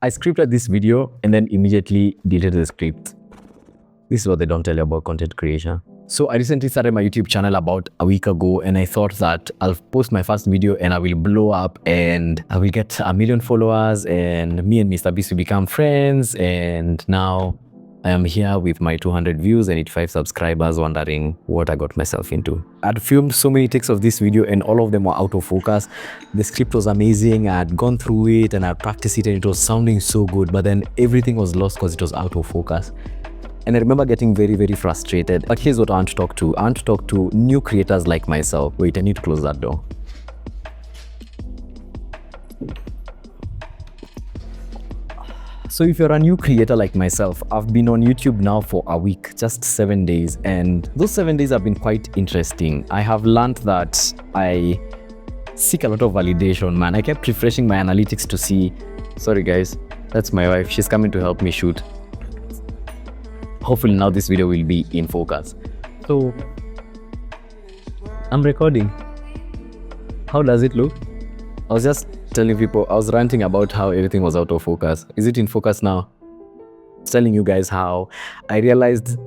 I scripted this video and then immediately deleted the script. This is what they don't tell you about content creation. So I recently started my YouTube channel about a week ago, and I thought that I'll post my first video and I will blow up and I will get 1 million followers and me and Mr. Beast will become friends. And now I am here with my 200 views and 85 subscribers wondering what I got myself into. I'd filmed so many takes of this video and all of them were out of focus. The script was amazing. I had gone through it and I practiced it and it was sounding so good, but then everything was lost because it was out of focus. And I remember getting very, very frustrated. But here's what I want to talk to. I want to talk to new creators like myself. Wait, I need to close that door. So if you're a new creator like myself, I've been on YouTube now for a week, just 7 days. And those 7 days have been quite interesting. I have learned that I seek a lot of validation, man. I kept refreshing my analytics to see, sorry guys, that's my wife. She's coming to help me shoot. Hopefully now this video will be in focus. So I'm recording. How does it look? I was just telling people, I was ranting about how everything was out of focus. Is it in focus now? Telling you guys how I realized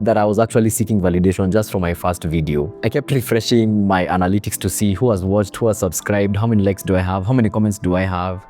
that I was actually seeking validation just from my first video. I kept refreshing my analytics to see who has watched, who has subscribed, how many likes do I have, how many comments do I have.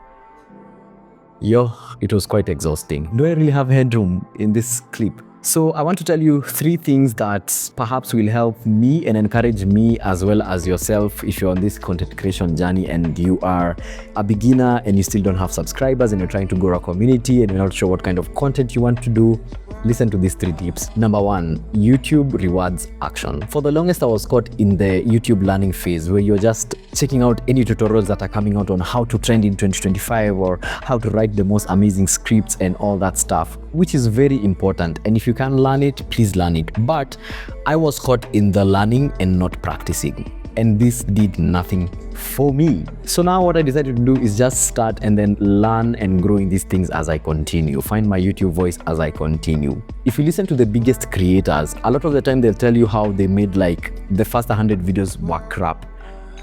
Yo, it was quite exhausting. Do I really have headroom in this clip? So I want to tell you 3 things that perhaps will help me and encourage me as well as yourself if you're on this content creation journey and you are a beginner and you still don't have subscribers and you're trying to grow a community and you're not sure what kind of content you want to do. Listen to these 3 tips. Number 1, YouTube rewards action. For the longest, I was caught in the YouTube learning phase where you're just checking out any tutorials that are coming out on how to trend in 2025 or how to write the most amazing scripts and all that stuff, which is very important. And if you can learn it, please learn it. But I was caught in the learning and not practicing. And this did nothing for me. So now what I decided to do is just start and then learn and grow in these things as I continue. Find my YouTube voice as I continue. If you listen to the biggest creators, a lot of the time they'll tell you how they made like the first 100 videos were crap.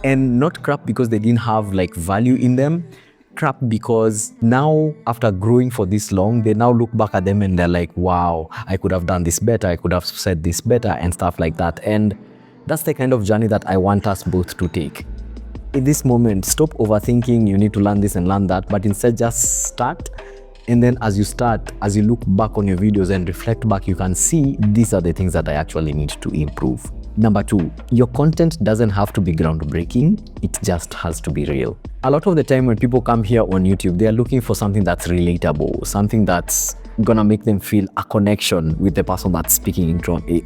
And not crap because they didn't have like value in them. Crap because now after growing for this long, they now look back at them and they're like, wow, I could have done this better. I could have said this better and stuff like that. And that's the kind of journey that I want us both to take. In this moment, stop overthinking, you need to learn this and learn that, but instead just start. And then as you start, as you look back on your videos and reflect back, you can see these are the things that I actually need to improve. Number 2, your content doesn't have to be groundbreaking, it just has to be real. A lot of the time when people come here on YouTube, they are looking for something that's relatable, something that's gonna make them feel a connection with the person that's speaking into it.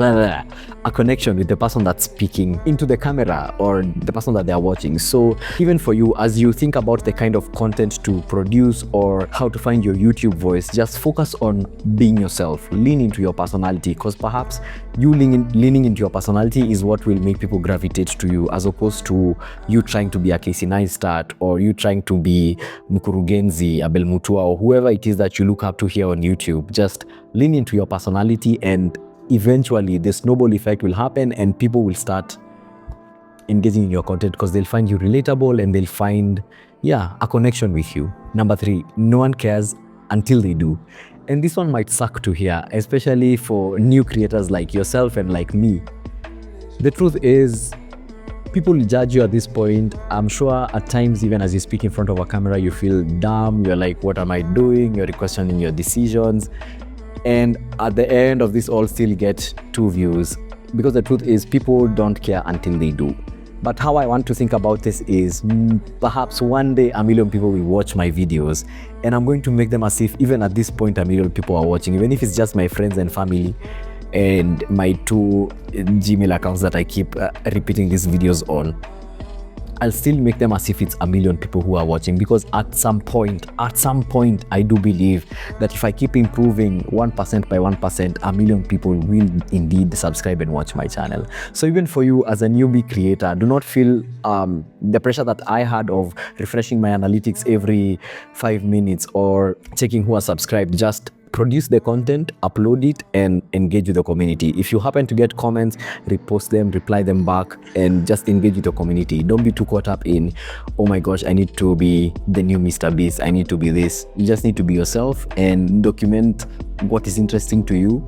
A connection with the person that's speaking into the camera or the person that they're watching. So even for you, as you think about the kind of content to produce or how to find your YouTube voice, just focus on being yourself, lean into your personality, because perhaps you leaning into your personality is what will make people gravitate to you, as opposed to you trying to be a Casey Neistat or you trying to be Mkurugenzi, Abel Mutua, or whoever it is that you look up to here on YouTube. Just lean into your personality and eventually the snowball effect will happen and people will start engaging in your content because they'll find you relatable and they'll find, a connection with you. Number 3, no one cares until they do. And this one might suck to hear, especially for new creators like yourself and like me. The truth is, people will judge you at this point. I'm sure at times, even as you speak in front of a camera, you feel dumb. You're like, what am I doing? You're questioning your decisions. And at the end of this all, still get 2 views, because the truth is people don't care until they do. But how I want to think about this is perhaps one day 1 million people will watch my videos and I'm going to make them as if even at this point 1 million people are watching, even if it's just my friends and family and my 2 Gmail accounts that I keep repeating these videos on. I'll still make them as if it's 1 million people who are watching, because at some point, I do believe that if I keep improving 1% by 1%, 1 million people will indeed subscribe and watch my channel. So even for you as a newbie creator, do not feel the pressure that I had of refreshing my analytics every 5 minutes or checking who has subscribed. Just produce the content, upload it, and engage with the community. If you happen to get comments, repost them, reply them back, and just engage with the community. Don't be too caught up in, oh my gosh, I need to be the new Mr. Beast, I need to be this. You just need to be yourself and document what is interesting to you.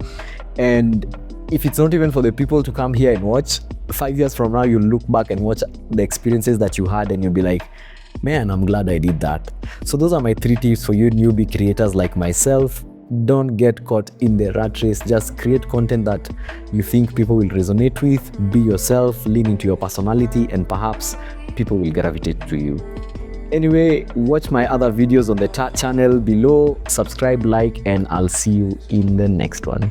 And if it's not even for the people to come here and watch, 5 years from now, you'll look back and watch the experiences that you had and you'll be like, man, I'm glad I did that. So those are my 3 tips for you newbie creators like myself. Don't get caught in the rat race. Just create content that you think people will resonate with. Be yourself, lean into your personality, and perhaps people will gravitate to you. Anyway, watch my other videos on the channel below, subscribe, like, and I'll see you in the next one.